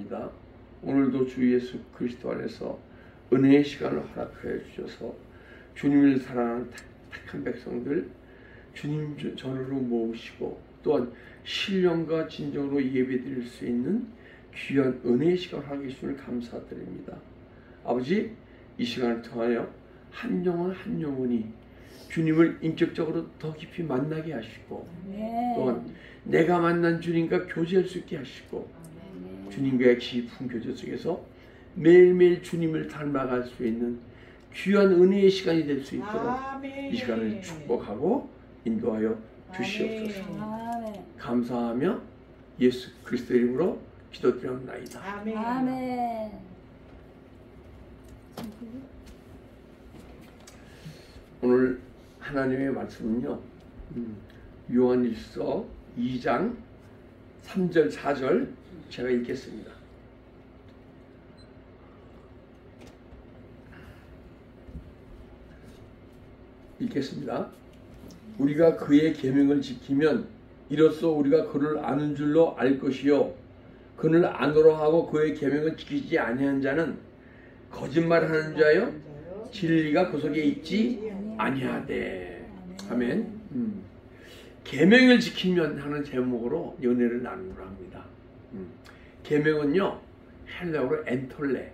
감사합니다. 오늘도 주 예수 그리스도 안에서 은혜의 시간을 허락하여 주셔서 주님을 사랑하는 택한 백성들 주님 전으로 모으시고 또한 신령과 진정으로 예배드릴 수 있는 귀한 은혜의 시간을 하게 해주심을 감사드립니다. 아버지, 이 시간을 통하여 한 영혼 한 영혼이 주님을 인격적으로 더 깊이 만나게 하시고 또한 내가 만난 주님과 교제할 수 있게 하시고 주님과의 깊은 교제 속에서 매일매일 주님을 닮아갈 수 있는 귀한 은혜의 시간이 될 수 있도록 이 시간을 축복하고 인도하여 주시옵소서. 감사하며 예수 그리스도의 이름으로 기도드립나이다. 아멘. 오늘 하나님의 말씀은요, 요한일서 2장 3절 4절 제가 읽겠습니다. 우리가 그의 계명을 지키면 이로써 우리가 그를 아는 줄로 알 것이요 그를 아노라 하고 그의 계명을 지키지 아니한 자는 거짓말하는 자요 진리가 그 속에 있지 아니하되. 아멘. 계명을 지키면 하는 제목으로 연애를 나누려 합니다. 계명은요 헬라어로 엔톨레.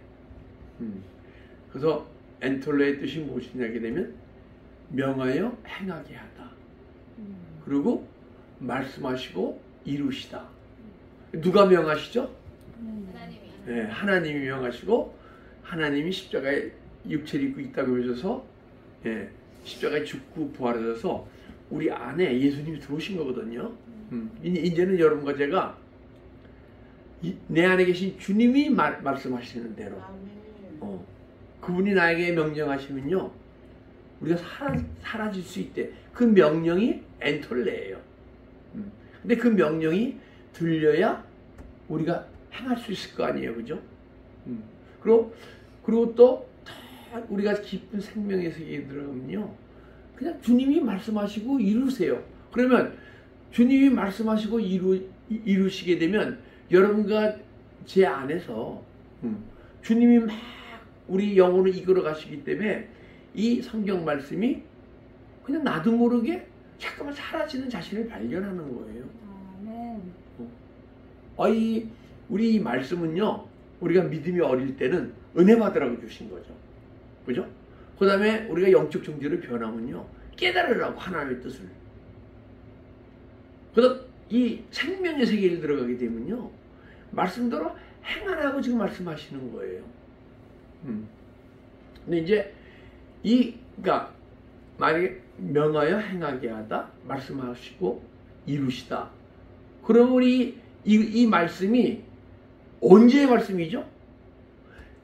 그래서 엔톨레의 뜻이 무엇이냐게 되면 명하여 행하게 하다. 그리고 말씀하시고 이루시다. 누가 명하시죠? 하나님이. 네, 하나님이 명하시고 하나님이 십자가에 육체를 입고 있다고 해줘서 십자가에 죽고 부활하셔서 우리 안에 예수님이 들어오신 거거든요. 이제는 여러분과 제가 내 안에 계신 주님이 말씀하시는 대로 그분이 나에게 명령하시면요 우리가 사라질 수 있대. 그 명령이 엔톨레예요. 근데 그 명령이 들려야 우리가 행할 수 있을 거 아니에요, 그죠? 그리고 또 우리가 깊은 생명의 세계에 들어가면요 그냥 주님이 말씀하시고 이루세요. 그러면 주님이 말씀하시고 이루시게 되면 여러분과 제 안에서 주님이 막 우리 영혼을 이끌어 가시기 때문에 이 성경 말씀이 그냥 나도 모르게 잠깐만 사라지는 자신을 발견하는 거예요. 우리 이 말씀은요 우리가 믿음이 어릴 때는 은혜 받으라고 주신 거죠. 그죠? 그 다음에 우리가 영적 정지를 변하면요 깨달으라고 하나님의 뜻을. 그래서 이 생명의 세계를 들어가게 되면요 말씀대로 행하라고 지금 말씀하시는 거예요. 근데 이제 그러니까 만약에 명하여 행하게 하다 말씀하시고 이루시다. 그러면 우리 이 말씀이 언제의 말씀이죠?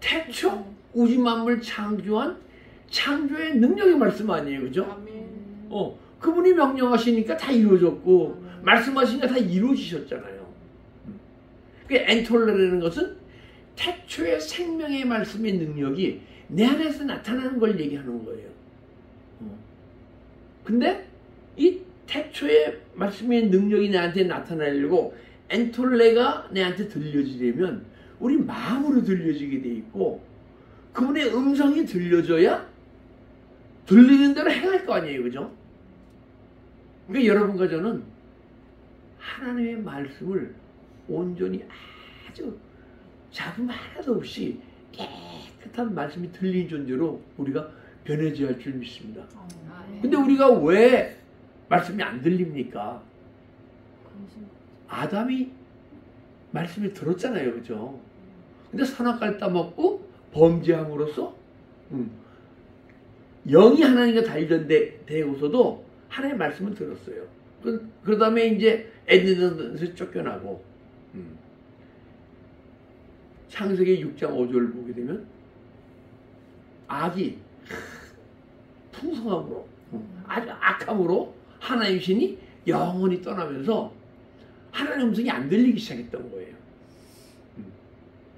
태초 우주 만물 창조한 창조의 능력의 말씀 아니에요, 그죠? 그분이 명령하시니까 다 이루어졌고 말씀하시니까 다 이루어지셨잖아요. 그 엔톨레라는 것은 태초의 생명의 말씀의 능력이 내 안에서 나타나는 걸 얘기하는 거예요. 근데 이 태초의 말씀의 능력이 나한테 나타나려고 엔톨레가 내한테 들려지려면 우리 마음으로 들려지게 돼 있고 그분의 음성이 들려줘야 들리는 대로 행할 거 아니에요, 그죠? 그러니까 여러분과 저는 하나님의 말씀을 온전히 아주 잡음 하나도 없이 깨끗한 말씀이 들린 존재로 우리가 변해져야 할 줄 믿습니다. 근데 우리가 왜 말씀이 안 들립니까? 아담이 말씀을 들었잖아요, 그죠? 근데 선악과를 따먹고 범죄함으로써 영이 하나님과 단련되고서도 하나님의 말씀을 들었어요. 그 다음에 이제 에덴에서 쫓겨나고 창세기 6장 5절을 보게 되면 악이 풍성함으로 아주 악함으로 하나님의 신이 영원히 떠나면서 하나님의 음성이 안 들리기 시작했던 거예요.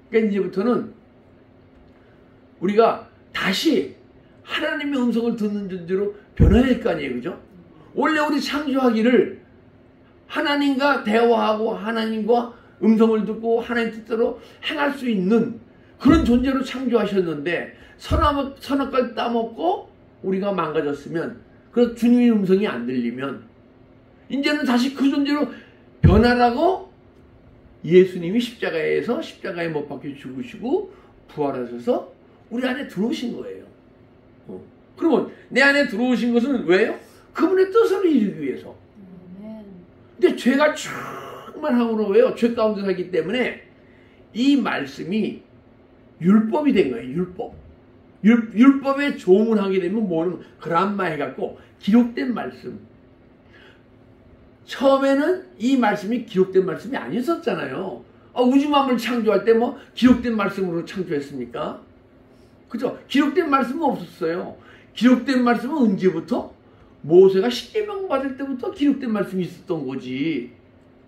그러니까 이제부터는 우리가 다시 하나님의 음성을 듣는 존재로 변해야 할 거 아니에요, 그죠? 원래 우리 창조하기를 하나님과 대화하고 하나님과 음성을 듣고 하나님 뜻대로 행할 수 있는 그런 존재로 창조하셨는데 선악과를 따먹고 우리가 망가졌으면, 그래서 주님의 음성이 안 들리면 이제는 다시 그 존재로 변하라고 예수님이 십자가에 못 박혀 죽으시고 부활하셔서 우리 안에 들어오신 거예요. 그러면 내 안에 들어오신 것은 왜요? 그분의 뜻을 이루기 위해서. 근데 죄가 충만함으로 왜요? 죄 가운데 살기 때문에 이 말씀이 율법이 된 거예요. 율법. 율법에 조문하게 되면 뭐는 그람마 해갖고 기록된 말씀. 처음에는 이 말씀이 기록된 말씀이 아니었었잖아요. 우주 만물 창조할 때 뭐 기록된 말씀으로 창조했습니까? 그죠? 기록된 말씀은 없었어요. 기록된 말씀은 언제부터? 모세가 십계명 받을 때부터 기록된 말씀이 있었던 거지.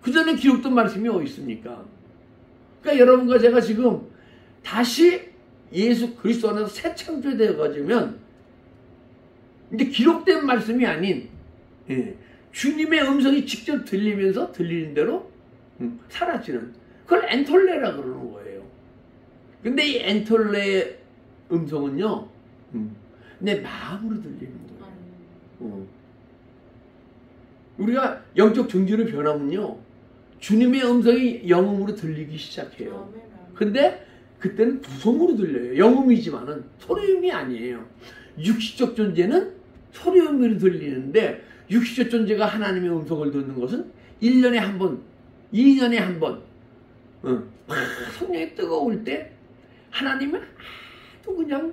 그 전에 기록된 말씀이 어디 있습니까? 그러니까 여러분과 제가 지금 다시 예수 그리스도 안에서 새 창조되어 가지면 이제 기록된 말씀이 아닌 주님의 음성이 직접 들리면서 들리는 대로 사라지는, 그걸 엔톨레라 그러는 거예요. 근데 이 엔톨레의 음성은요, 내 마음으로 들리는 거예요. 우리가 영적 정지로 변하면요, 주님의 음성이 영음으로 들리기 시작해요. 근데 그때는 두성으로 들려요. 영음이지만은 소리음이 아니에요. 육시적 존재는 소리음으로 들리는데, 육시적 존재가 하나님의 음성을 듣는 것은 1년에 한 번, 2년에 한 번, 성령이 뜨거울 때 하나님은 아주 그냥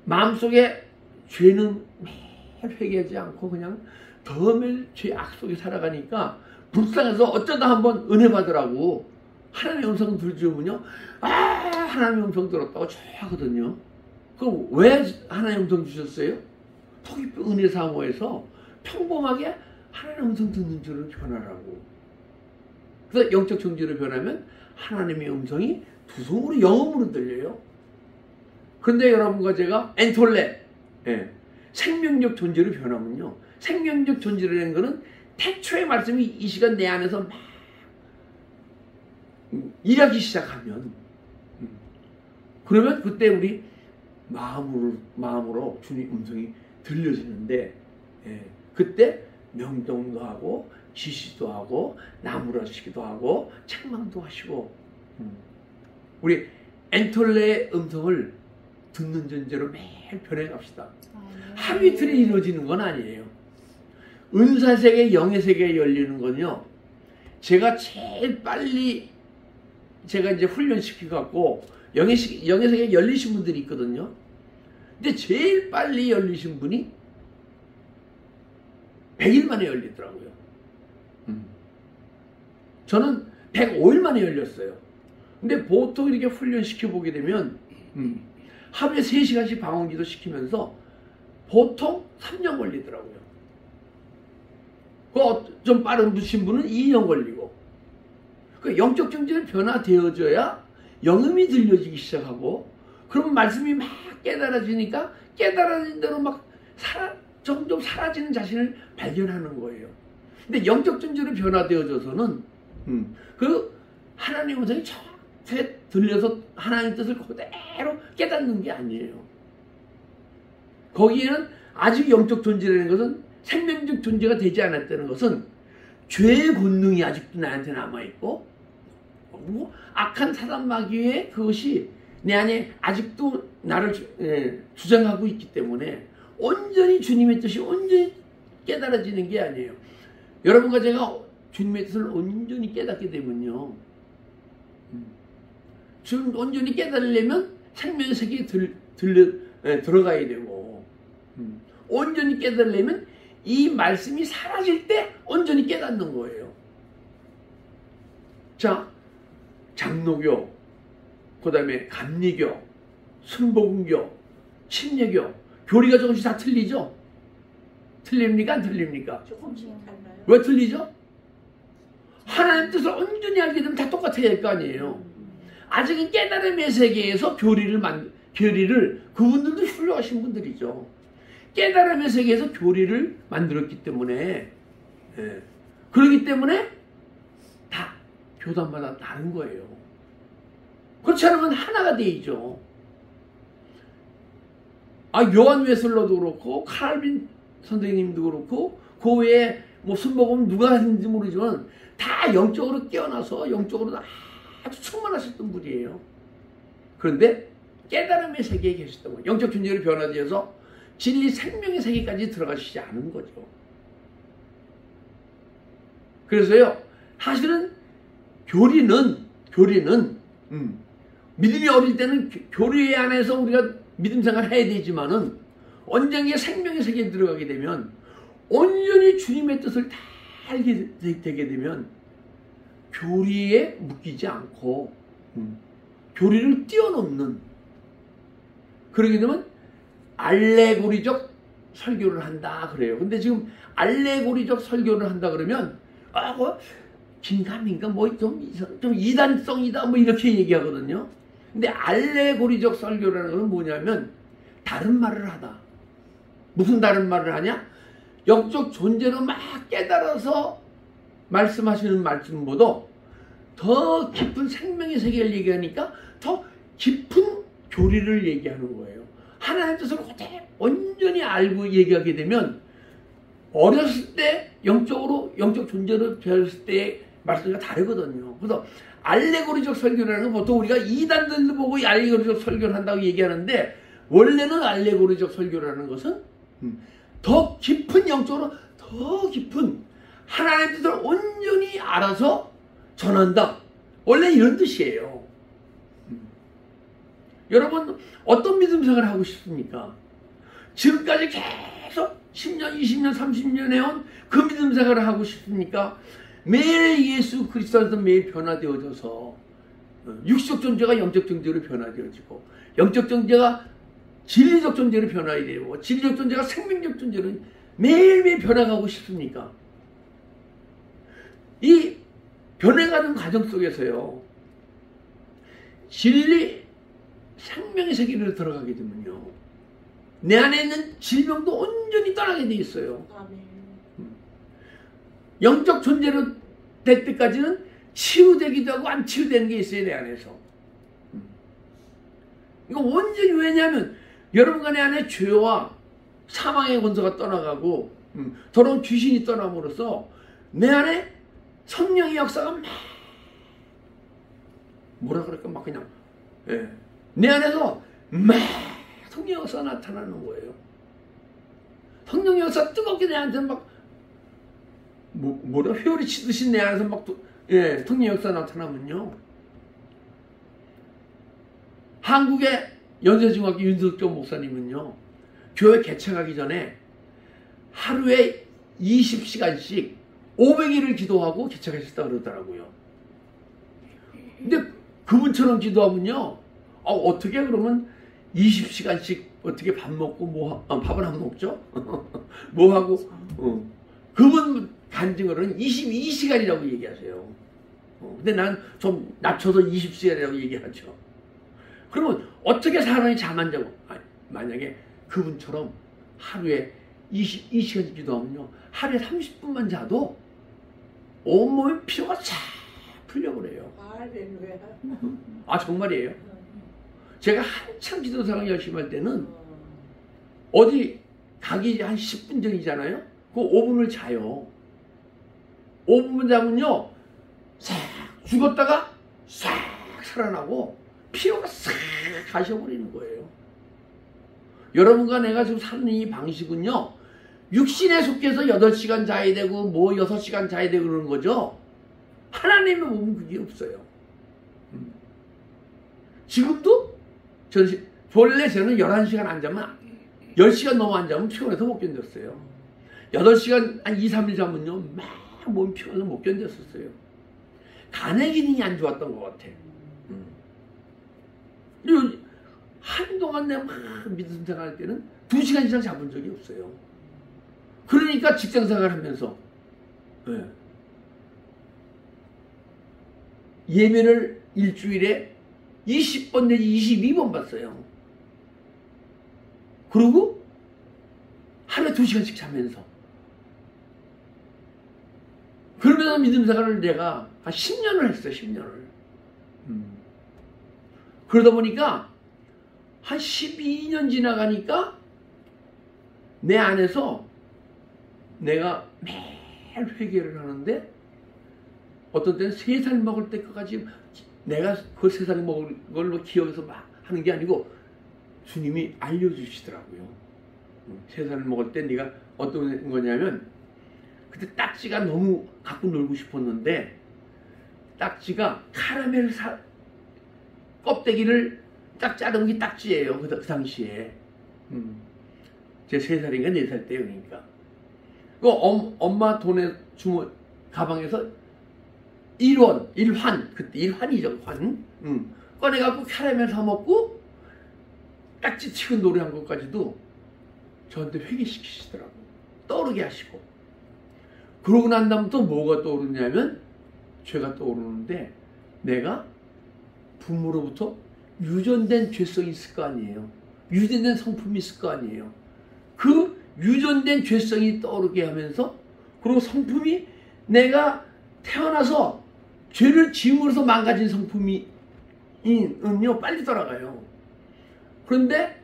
마음속에 죄는 매일 회개하지 않고 그냥 더 매일 죄 악 속에 살아가니까 불쌍해서 어쩌다 한번 은혜 받으라고 하나님의 음성 들으면요, 하나님의 음성 들었다고 좋아하거든요. 그럼 왜 하나님의 음성 주셨어요? 토기표 은혜 사모에서 평범하게 하나님의 음성 듣는 줄을 변하라고. 그래서 영적 정지로 변하면 하나님의 음성이 두성으로 영음으로 들려요. 그런데 여러분과 제가 엔톨레, 생명력 존재로 변하면요, 생명력 존재라는 것은 태초의 말씀이 이 시간 내 안에서 막 일하기 시작하면, 그러면 그때 우리 마음으로 주님 음성이 들려지는데, 그때 명동도 하고 지시도 하고 나무라시기도 하고 책망도 하시고, 우리 엔톨레의 음성을 듣는 존재로 매일 변해갑시다. 하루 이틀에 이루어지는 건 아니에요. 은사세계, 영의세계에 열리는 건요, 제가 제일 빨리 제가 이제 훈련시켜갖고 영의세계에 열리신 분들이 있거든요. 근데 제일 빨리 열리신 분이 100일 만에 열리더라고요. 저는 105일 만에 열렸어요. 근데 보통 이렇게 훈련시켜보게 되면 하루에 3시간씩 방언기도 시키면서 보통 3년 걸리더라고요. 좀 빠른 분이신 분은 2년 걸리고. 그 영적 정지는 변화되어져야 영음이 들려지기 시작하고, 그러면 말씀이 막 깨달아지니까 깨달아진 대로 막 점점 사라지는 자신을 발견하는 거예요. 근데 영적 정지로 변화되어져서는 그 하나님의 음성이 정확하게 들려서 하나님의 뜻을 그대로 깨닫는 게 아니에요. 거기에는 아직 영적 존재라는 것은, 생명적 존재가 되지 않았다는 것은 죄의 본능이 아직도 나한테 남아있고, 그리고 악한 사단 마귀의 그것이 내 안에 아직도 나를 주장하고 있기 때문에 온전히 주님의 뜻이 온전히 깨달아지는 게 아니에요. 여러분과 제가 주님의 뜻을 온전히 깨닫게 되면요, 지금 온전히 깨달으려면 생명의 세계에 들어가야 되고, 온전히 깨달으려면 이 말씀이 사라질 때 온전히 깨닫는 거예요. 자, 장로교, 그 다음에 감리교, 순복음교, 침례교, 교리가 조금씩 다 틀리죠? 틀립니까? 안 틀립니까? 조금씩 달라요. 왜 틀리죠? 하나님 뜻을 온전히 알게 되면 다 똑같아야 할 거 아니에요. 아직은 깨달음의 세계에서 교리를 그분들도 훌륭하신 분들이죠. 깨달음의 세계에서 교리를 만들었기 때문에, 그렇기 때문에 교단마다 다른 거예요. 그렇지 않으면 하나가 되죠. 요한 웨슬러도 그렇고 칼빈 선생님도 그렇고 그 외에 뭐 순복음 누가 하는지 모르지만 다 영적으로 깨어나서 영적으로 아주 충만하셨던 분이에요. 그런데 깨달음의 세계에 계셨던 거예요. 영적 존재로 변화되어서 진리 생명의 세계까지 들어가시지 않은 거죠. 그래서요, 사실은 교리는 믿음이 어릴 때는 교리 안에서 우리가 믿음 생활을 해야 되지만은 언젠가 생명의 세계에 들어가게 되면 온전히 주님의 뜻을 다 알게 되게 되면 교리에 묶이지 않고 교리를 뛰어넘는, 그러게 되면 알레고리적 설교를 한다 그래요. 근데 지금 알레고리적 설교를 한다 그러면 긴가민가 뭐 좀 이단성이다 뭐 이렇게 얘기하거든요. 근데 알레고리적 설교라는 것은 뭐냐면 다른 말을 하다. 무슨 다른 말을 하냐? 영적 존재로 막 깨달아서 말씀하시는 말씀보다 더 깊은 생명의 세계를 얘기하니까 더 깊은 교리를 얘기하는 거예요. 하나님의 뜻을 온전히 알고 얘기하게 되면 어렸을 때 영적 존재로 배웠을 때의 말씀과 다르거든요. 그래서 알레고리적 설교라는 건 보통 우리가 이단들도 보고 알레고리적 설교를 한다고 얘기하는데, 원래는 알레고리적 설교라는 것은 더 깊은 영적으로 더 깊은 하나님의 뜻을 온전히 알아서 전한다. 원래 이런 뜻이에요. 여러분 어떤 믿음 생활을 하고 싶습니까? 지금까지 계속 10년, 20년, 30년 해온 그 믿음 생활을 하고 싶습니까? 매일 예수 그리스도 안에서 매일 변화되어져서 육적 존재가 영적 존재로 변화되어지고, 영적 존재가 진리적 존재로 변화되고, 진리적 존재가 생명적 존재로 매일매일 변화가고 싶습니까? 이 변해가는 과정 속에서요, 진리 생명의 세계로 들어가게 되면요, 내 안에 있는 질병도 온전히 떠나게 돼 있어요. 영적 존재로 될 때까지는 치유되기도 하고 안 치유되는 게 있어요, 내 안에서. 이거 온전히, 왜냐하면 여러분 내 안에 죄와 사망의 권세가 떠나가고 더러운 귀신이 떠남으로써 내 안에 성령의 역사가 막 뭐라 그럴까 막 그냥 내 안에서 막 성령의 역사가 나타나는 거예요. 성령의 역사가 뜨겁게 내 안에서 막 뭐라 회오리 치듯이 내 안에서 막 성령의 역사가 나타나면요, 한국의 연세중학교 윤석정 목사님은요, 교회 개척하기 전에 하루에 20시간씩 500일을 기도하고 개척하셨다 그러더라고요. 근데 그분처럼 기도하면요, 어떻게 그러면 20시간씩 어떻게 밥 먹고 밥은 안 먹죠? 뭐 하고 그분 간증으로는 22시간이라고 얘기하세요. 근데 난 좀 낮춰서 20시간이라고 얘기하죠. 그러면 어떻게 사람이 잠 안 자고, 만약에 그분처럼 하루에 22시간 기도하면요, 하루에 30분만 자도 온몸의 피로가 싹 풀려버려요. 정말이에요. 제가 한참 기도 생활 열심히 할 때는 어디 가기 한 10분 전이잖아요. 그 5분을 자요. 5분만 자면요, 싹 죽었다가 싹 살아나고 피로가 싹 가셔버리는 거예요. 여러분과 내가 지금 사는 이 방식은요, 육신에 속해서 8시간 자야 되고 뭐 6시간 자야 되고 그러는 거죠. 하나님의 몸은 그게 없어요. 지금도 원래 저는 11시간 안 자면, 10시간 넘어 안 자면 피곤해서 못 견뎠어요. 8시간 한 2, 3일 자면요, 막 몸이 피곤해서 못 견뎠었어요. 간의 기능이 안 좋았던 것 같아. 그리고 한동안 내가 막 믿음 생활할 때는 2시간 이상 자본 적이 없어요. 그러니까 직장 생활 하면서 예배를 일주일에 20번 내지 22번 봤어요. 그리고 하루에 2시간씩 자면서. 그러면서 믿음 생활을 내가 한 10년을 했어요. 10년을. 그러다 보니까 한 12년 지나가니까 내 안에서 내가 매일 회개를 하는데 어떤 때는 3살 먹을 때까지 내가 그 3살 먹을 걸로 기억해서 막 하는 게 아니고 주님이 알려주시더라고요. 3살 먹을 때 네가 어떤 거냐면 그때 딱지가 너무 갖고 놀고 싶었는데 딱지가 카라멜 껍데기를 딱 자른 게 딱지예요. 그 당시에. 제 3살인가 4살 때 그러니까. 그 엄마 돈에 주머 가방에서 1환 그때 1환이죠. 환. 꺼내갖고 카라멜 사 먹고 딱지 치고 노래한 것까지도 저한테 회개시키시더라고. 떠오르게 하시고. 그러고 난 다음부터 뭐가 떠오르냐면 죄가 떠오르는데 내가 부모로부터 유전된 죄성이 있을 거 아니에요. 유전된 성품이 있을 거 아니에요. 그 유전된 죄성이 떠오르게 하면서 그리고 성품이 내가 태어나서 죄를 지음으로써 망가진 성품이요 빨리 돌아가요. 그런데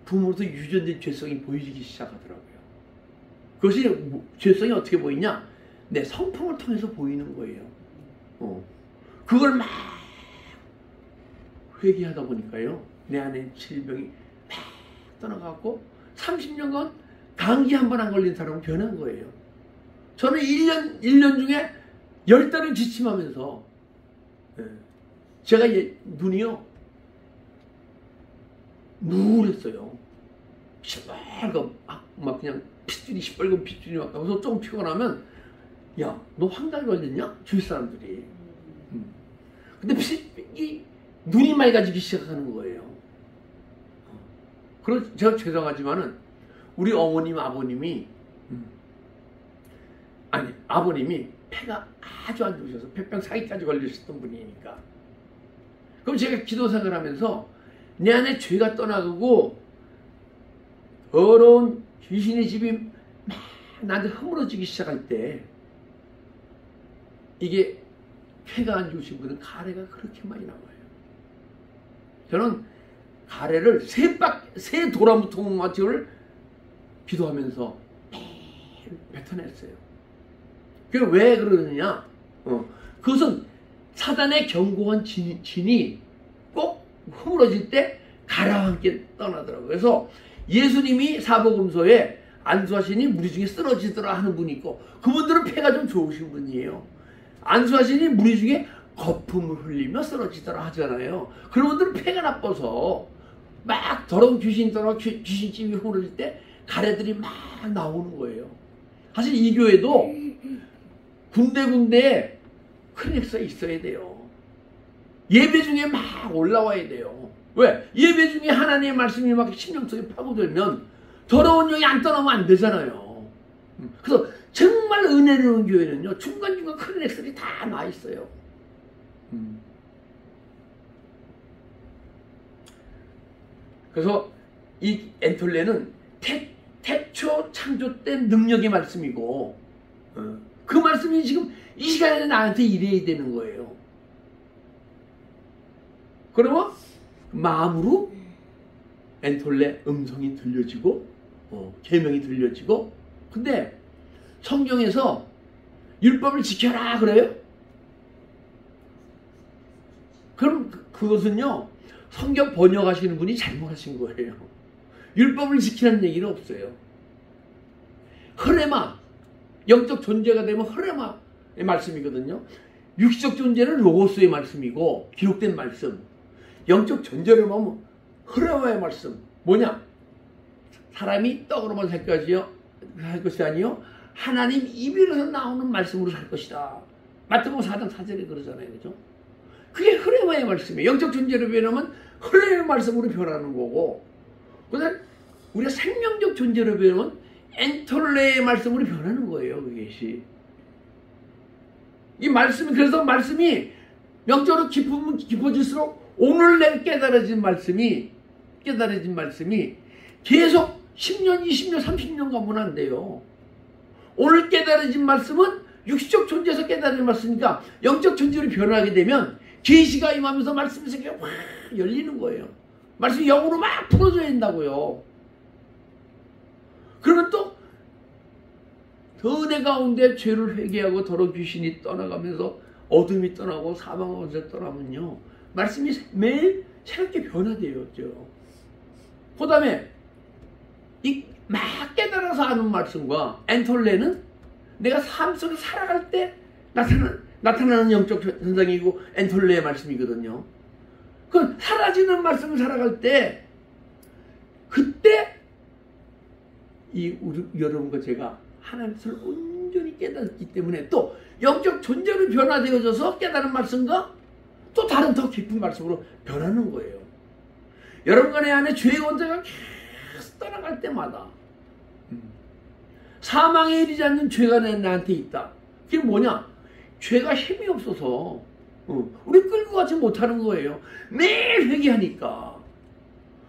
부모로부터 유전된 죄성이 보이기 시작하더라고요. 그것이 죄성이 어떻게 보이냐? 내 성품을 통해서 보이는 거예요. 그걸 막 회개하다 보니까요. 내 안에 질병이 막 떠나가고 30년간 감기 한 번 안 걸린 사람은 변한 거예요. 저는 1년 중에 10달을 기침하면서 제가 눈이요 누랬어요. 시뻘건 막 그냥 핏줄이 시뻘건 핏줄이 막 나면서 조금 피곤하면 야 너 황달 걸렸냐? 주위 사람들이. 근데 눈이 맑아지기 시작하는 거예요. 그래서 제가 죄송하지만은 우리 어머님 아버님이 아버님이 폐가 아주 안 좋으셔서 폐병 사기까지 걸리셨던 분이니까. 그럼 제가 기도 생활을 하면서 내 안에 죄가 떠나가고 더러운 귀신의 집이 막 나한테 허물어지기 시작할 때 이게 폐가 안 좋으신 분은 가래가 그렇게 많이 나와요. 저는 가래를 세 도라무통마티를 기도하면서 매일 뱉어냈어요. 그게 왜 그러느냐? 그것은 사단의 견고한 진이 꼭 허물어질 때 가래와 함께 떠나더라고요. 그래서 예수님이 사복음서에 안수하시니 무리 중에 쓰러지더라 하는 분이 있고 그분들은 폐가 좀 좋으신 분이에요. 안수하시니 무리 중에 거품을 흘리며 쓰러지더라 하잖아요. 그런 분들은 폐가 나빠서 막 더러운 귀신이 떠나 귀신집이 흐물어질 때 가래들이 막 나오는 거예요. 사실 이 교회도 군데군데 클릭스가 있어야 돼요. 예배 중에 막 올라와야 돼요. 왜? 예배 중에 하나님의 말씀이 막 심령 속에 파고들면 더러운 영이 안 떠나면 안 되잖아요. 그래서 정말 은혜로운 교회는요 중간중간 클릭스들이 다 나 있어요. 그래서 이 엔톨레는 태초 창조된 능력의 말씀이고 그 말씀이 지금 이 시간에 나한테 일해야 되는 거예요. 그러면 마음으로 엔톨레 음성이 들려지고 계명이 들려지고 근데 성경에서 율법을 지켜라 그래요? 그럼 그것은요 성경 번역하시는 분이 잘못하신 거예요. 율법을 지키라는 얘기는 없어요. 흐레마 영적 존재가 되면 흐레마의 말씀이거든요. 육적 존재는 로고스의 말씀이고 기록된 말씀. 영적 존재를 보면 흐레마의 말씀. 뭐냐? 사람이 떡으로만 살 것이 아니요 하나님 입에서 나오는 말씀으로 살 것이다. 마태복음 4장 4절에 그러잖아요. 그죠? 그게 흐레마의 말씀이에요. 영적 존재를 변하면 흐레마의 말씀으로 변하는 거고 그다음 우리가 생명적 존재로 변하면 엔톨레의 말씀으로 변하는 거예요. 그것이. 이 말씀이 그래서 말씀이 영적으로 깊으면 깊어질수록 오늘 내 깨달아진 말씀이 계속 10년, 20년, 30년 가면 안 돼요. 오늘 깨달아진 말씀은 육신적 존재에서 깨달음을 말씀이니까 영적 존재로 변화하게 되면 계시가 임하면서 말씀의 세계가 확 열리는 거예요. 말씀이 영으로 막 풀어져야 된다고요. 그러면 또 더 내 가운데 죄를 회개하고 더러 귀신이 떠나가면서 어둠이 떠나고 사망의 권세가 떠나면요, 말씀이 매일 새롭게 변화돼요. 그 다음에 이 막 깨달아서 하는 말씀과 엔톨레는 내가 삶 속에 살아갈 때 나타나는 영적 현상이고 엔톨레의 말씀이거든요. 그 사라지는 말씀을 살아갈 때 그때 여러분과 제가 하나님을 온전히 깨닫기 때문에 또 영적 존재로 변화되어져서 깨달은 말씀과 또 다른 더 깊은 말씀으로 변하는 거예요. 여러분과 내 안에 죄의 원자가 계속 떠나갈 때마다 사망에 이르지 않는 죄가 나한테 있다. 그게 뭐냐? 죄가 힘이 없어서 우리 끌고 가지 못하는 거예요. 매일 회개하니까,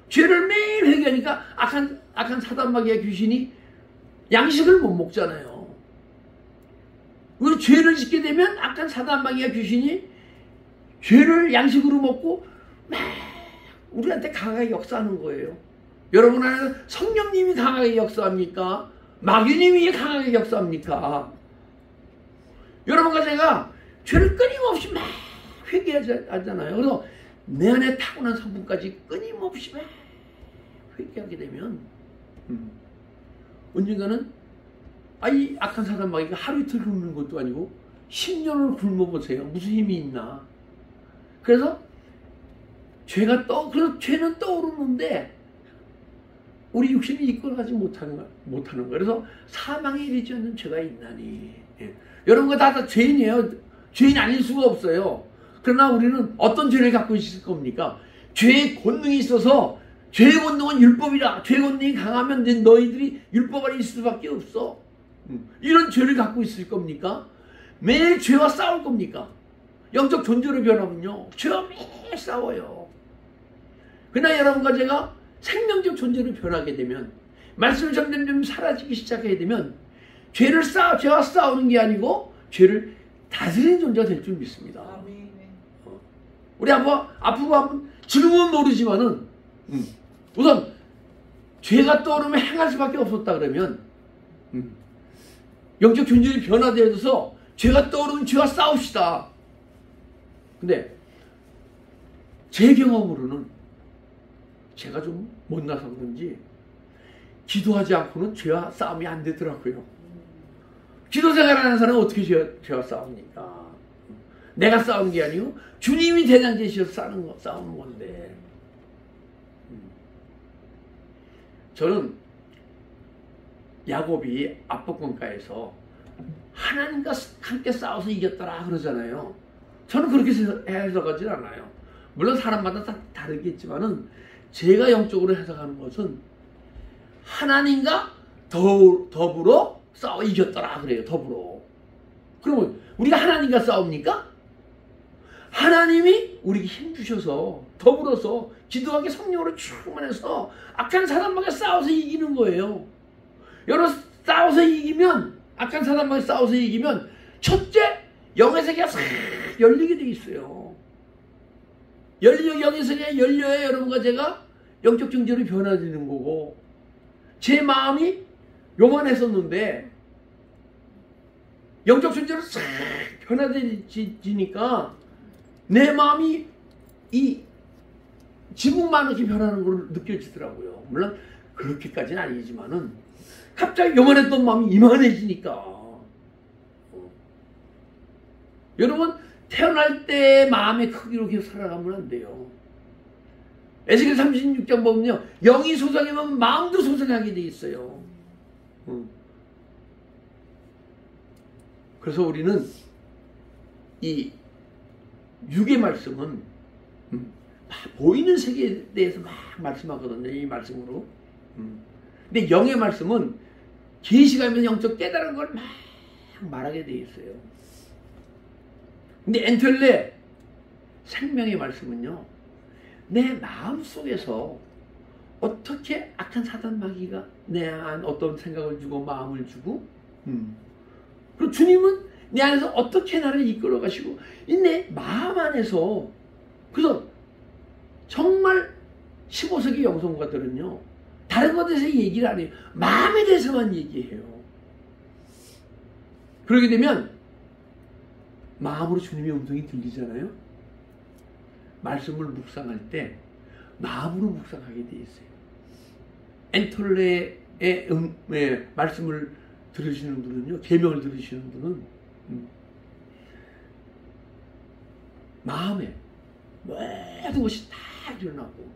죄를 매일 회개하니까 악한 사단마귀와 귀신이 양식을 못 먹잖아요. 우리 죄를 짓게 되면 악한 사단마귀와 귀신이 죄를 양식으로 먹고 막 우리한테 강하게 역사하는 거예요. 여러분 안에서 성령님이 강하게 역사합니까? 마귀님이 강하게 역사합니까? 여러분과 제가 죄를 끊임없이 막 회개하잖아요. 그래서 내 안에 타고난 성분까지 끊임없이 막 회개하게 되면 언젠가는 이 악한 사단마귀가 하루 이틀 굶는 것도 아니고 10년을 굶어보세요. 무슨 힘이 있나. 그래서 그래서 죄는 떠오르는데 우리 육신이 이끌어가지 못하는 거예요. 그래서 사망에 이르지 않는 죄가 있나니. 예. 여러분과 다 죄인이에요. 죄인 아닐 수가 없어요. 그러나 우리는 어떤 죄를 갖고 있을 겁니까? 죄의 권능이 있어서, 죄의 권능은 율법이라, 죄의 권능이 강하면 너희들이 율법 아래 있을 수밖에 없어. 이런 죄를 갖고 있을 겁니까? 매일 죄와 싸울 겁니까? 영적 존재로 변하면요, 죄와 매일 싸워요. 그러나 여러분과 제가 생명적 존재로 변하게 되면, 말씀이 점점 사라지기 시작하게 되면 죄와 싸우는 게 아니고 죄를 다스리는 존재가 될 줄 믿습니다. 우리 앞으로 한번 지금은 모르지만은 우선 죄가 떠오르면 행할 수밖에 없었다 그러면 영적 존재로 변화되어서 죄가 떠오르면 죄와 싸웁시다. 근데 제 경험으로는 제가 좀 못나서 그런지 기도하지 않고는 죄와 싸움이 안 되더라고요. 기도 생활하는 사람은 어떻게 죄와 싸웁니까? 내가 싸우는 게 아니고 주님이 대장제시어서 싸우는 건데. 저는 야곱이 압박권가에서 하나님과 함께 싸워서 이겼더라 그러잖아요. 저는 그렇게 해석하지 않아요. 물론 사람마다 다 다르겠지만은 제가 영적으로 해석하는 것은 하나님과 더불어 싸워 이겼더라 그래요. 더불어. 그러면 우리가 하나님과 싸웁니까? 하나님이 우리에게 힘 주셔서 더불어서 기도하게 성령으로 충만해서 악한 사람마귀 싸워서 이기는 거예요. 여러분 싸워서 이기면, 악한 사람마귀 싸워서 이기면 첫째, 영의 세계가 싹 열리게 돼 있어요. 영의 세계가 열려야 여러분과 제가 영적 존재로 변화되는 거고, 제 마음이 요만했었는데 영적 존재로 싹 변화되지니까 내 마음이 이 지붕만하게 변하는 걸 느껴지더라고요. 물론 그렇게까지는 아니지만은 갑자기 요만했던 마음이 이만해지니까. 여러분 태어날 때 마음의 크기로 계속 살아가면 안 돼요. 에스겔 36장 보면요, 영이 소상하면 마음도 소상하게 돼 있어요. 그래서 우리는 이 육의 말씀은 보이는 세계에 대해서 막 말씀하거든요. 이 말씀으로. 근데 영의 말씀은 계시가 있는 영적 깨달은 걸 막 말하게 돼 있어요. 근데 엔텔레 생명의 말씀은요, 내 마음 속에서 어떻게 악한 사단 마귀가 내 안 어떤 생각을 주고 마음을 주고, 그리고 주님은 내 안에서 어떻게 나를 이끌어 가시고 이 내 마음 안에서. 그래서 정말 15세기 영성가들은요 다른 것에 대해서 얘기를 안 해요. 마음에 대해서만 얘기해요. 그러게 되면 마음으로 주님의 음성이 들리잖아요. 말씀을 묵상할 때 마음으로 묵상하게 돼 있어요. 엔톨레의 말씀을 들으시는 분은요, 계명을 들으시는 분은 마음에 모든 것이 다 일어나고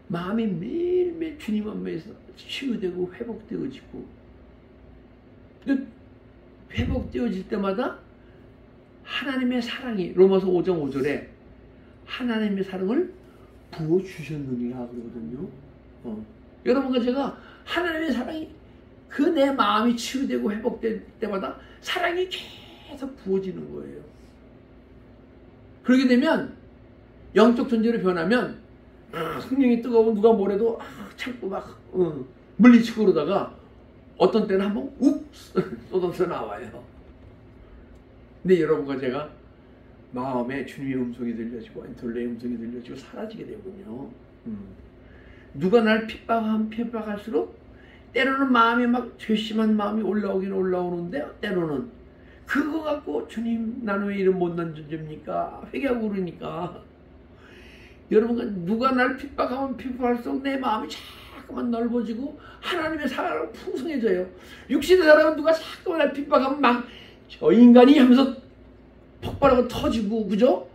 마음이 매일매일 주님 앞에서 치유되고 회복되어지고, 회복되어질 때마다 하나님의 사랑이, 로마서 5장 5절에 하나님의 사랑을 부어주셨느니라 그러거든요. 여러분과 제가 하나님의 사랑이 그 내 마음이 치유되고 회복될 때마다 사랑이 계속 부어지는 거예요. 그렇게 되면 영적 존재로 변하면 성령이 뜨거우면 누가 뭐래도 참고 막 물리치고 그러다가 어떤 때는 한번 욱 쏟아서 나와요. 근데 여러분과 제가 마음에 주님의 음성이 들려지고 엔톨레의 음성이 들려지고 사라지게 되군요. 누가 날 핍박하면 핍박할수록 때로는 마음이 막 괘씸한 마음이 올라오긴 올라오는데, 때로는 그거 갖고 주님 나는 왜 이런 못난 존재입니까? 회개하고 그러니까 여러분과 누가 날 핍박하면 핍박할수록 내 마음이 자꾸만 넓어지고 하나님의 사랑은 풍성해져요. 육신의 사랑은 누가 자꾸만 날 핍박하면 막 저 인간이 하면서 폭발하고 터지고, 그죠?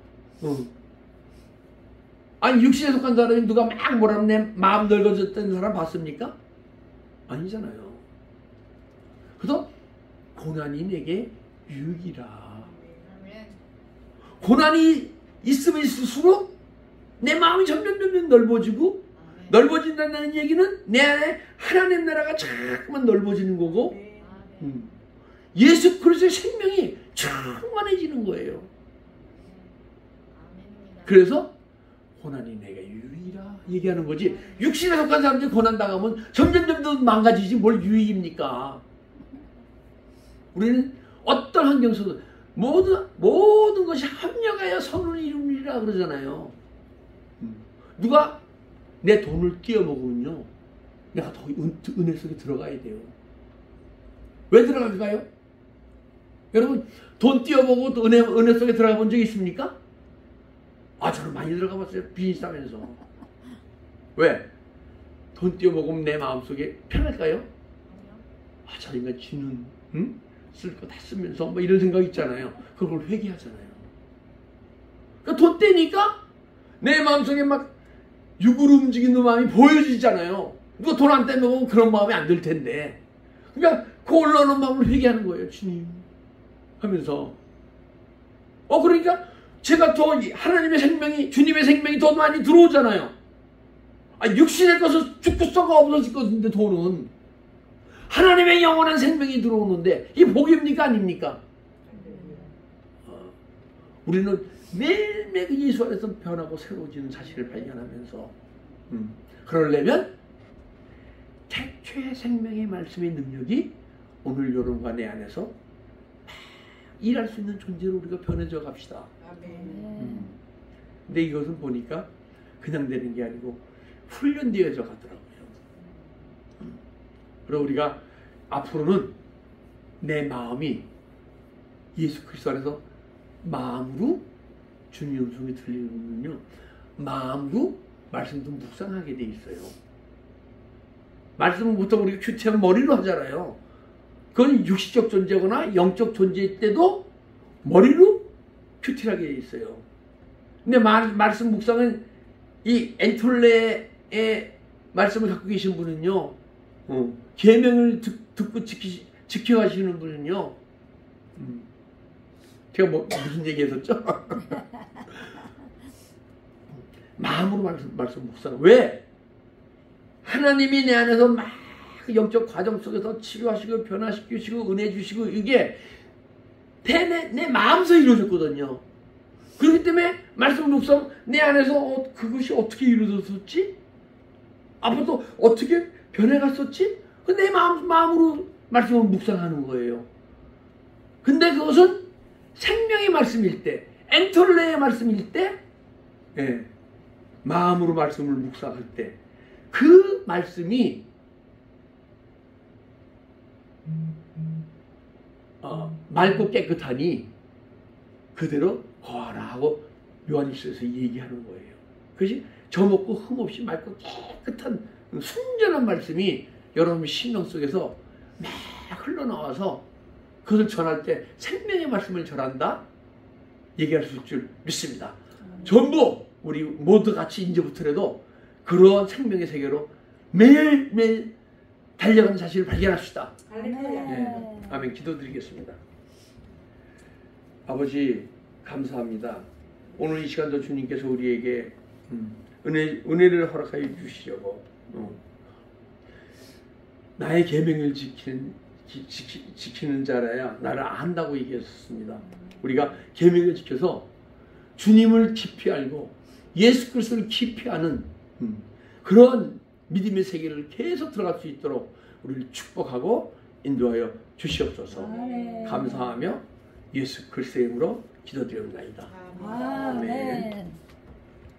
아니 육신에 속한 사람이 누가 막 뭐라면 내 마음 넓어졌다는 사람 봤습니까? 아니잖아요. 그래서 고난이 내게 유익이라. 고난이 있으면 있을수록 내 마음이 점점 넓어지고, 넓어진다는 얘기는 내 안에 하나님 나라가 자꾸만 넓어지는 거고, 예수 그리스도의 생명이 충만해지는 거예요. 그래서 고난이 내가 유익이라 얘기하는 거지, 육신에 속한 사람들이 고난당하면 점점 더 망가지지 뭘 유익입니까? 우리는 어떤 환경 속에서 모든 것이 합력하여 선을 이루리라 그러잖아요. 누가 내 돈을 띄어먹으면요, 내가 더 은혜 속에 들어가야 돼요. 왜 들어갈까요? 여러분 돈 띄어보고 또 은혜 속에 들어가 본 적 있습니까? 저는 많이 들어가 봤어요. 비즈니스하면서. 왜? 돈 띄어먹으면 내 마음속에 편할까요? 저 인간 지는 쓸 거 다 쓰면서 뭐 이런 생각 있잖아요. 그걸 회개하잖아요. 그러니까 돈 떼니까 내 마음속에 막 육으로 움직이는 마음이 보여지잖아요. 누가 돈 안 떼먹으면 그런 마음이 안 들 텐데. 그러니까 그 올라오는 마음을 회개하는 거예요. 주님 하면서. 그러니까 제가 더 하나님의 생명이, 주님의 생명이 더 많이 들어오잖아요. 육신의 것은 죽고 썩어 없어질 것인데 돈은 하나님의 영원한 생명이 들어오는데 이 복입니까 아닙니까? 우리는 매일매일 예수 안에서 변하고 새로워지는 사실을 발견하면서 그러려면 태초의 생명의 말씀의 능력이 오늘 여러분과 내 안에서 일할 수 있는 존재로 우리가 변해져 갑시다. 근데 이것은 보니까 그냥 되는 게 아니고 훈련되어져 가더라고요. 그리고 우리가 앞으로는 내 마음이 예수 그리스도 안에서 마음으로 주님의 음성이 들리는군요. 마음으로 말씀도 묵상하게 돼 있어요. 말씀은 보통 우리가 큐티하면 머리로 하잖아요. 그건 육시적 존재거나 영적 존재 때도 머리로 큐티하게 돼 있어요. 근데 말씀 묵상은 이 엔톨레의 말씀을 갖고 계신 분은요, 계명을 듣고 지켜가시는 분은요, 제가 무슨 얘기 했었죠? 마음으로 말씀 묵상. 왜? 하나님이 내 안에서 막 영적 과정 속에서 치료하시고 변화시키시고 은혜 주시고 이게 내 마음에서 이루어졌거든요. 그렇기 때문에 말씀 묵상 내 안에서 그것이 어떻게 이루어졌었지? 앞으로 어떻게 변해갔었지? 내 마음으로 말씀을 묵상하는 거예요. 근데 그것은 생명의 말씀일 때, 엔톨레의 말씀일 때, 예, 마음으로 말씀을 묵상할 때, 그 말씀이 맑고 깨끗하니 그대로 거하라 하고 요한일서에서 얘기하는 거예요. 그것이 저먹고 흠없이 맑고 깨끗한 순전한 말씀이 여러분 심령 속에서 막 흘러나와서 그것을 전할 때 생명의 말씀을 전한다? 얘기할 수 있을 줄 믿습니다. 전부 우리 모두 같이 이제부터라도 그런 생명의 세계로 매일매일 달려가는 자신을 발견합시다. 네. 아멘. 기도드리겠습니다. 아버지 감사합니다. 오늘 이 시간도 주님께서 우리에게 은혜를 허락하여 주시려고 나의 계명을 지키는 자라야 나를 안다고 얘기했습니다. 우리가 계명을 지켜서 주님을 깊이 알고 예수 그리스도를 깊이 아는 그런 믿음의 세계를 계속 들어갈 수 있도록 우리를 축복하고 인도하여 주시옵소서. 감사하며 예수 그리스도의 이름으로 기도드립니다. 아멘.